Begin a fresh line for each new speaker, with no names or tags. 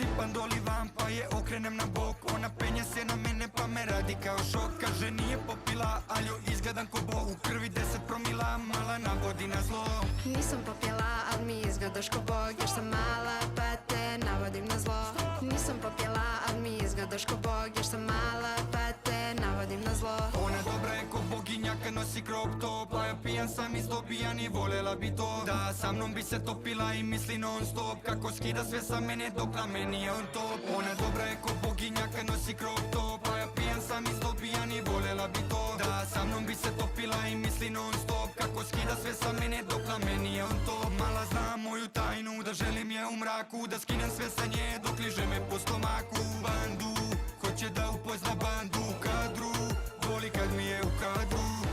Sipam dolivam pa je okrenem na bok. Ona penje se na mene pa me radi kao šok. Kaže nije popila, ali joj izgledam ko Bog. U krvi 10 promila, mala navodi na zlo.
Nisam popjela, al mi izgledaš ko Bog. Još sam mala pa te navodim na zlo. Nisam popjela, al mi izgledaš ko Bog. Još sam mala pa te navodim na zlo.
Ona dobra je ko boginja kad nosi crop top. A ja pijan sam izdobijan i volela bi to. Da sa mnom bi se topila i misli non stop. Kako skida sve sa mene dok na meni je on top. Ona dobra je ko boginja kad nosi crop top. A ja pijan sam izdobijan i volela bi to. Da sa mnom bi se topila i misli non stop. Kako skida sve sa mene dok na meni je on top. Mala zna moju tajnu, da želim je u mraku. Da skinem sve sa nje dok liže me po stomaku. Bandu, hoće da upozna bandu. Kad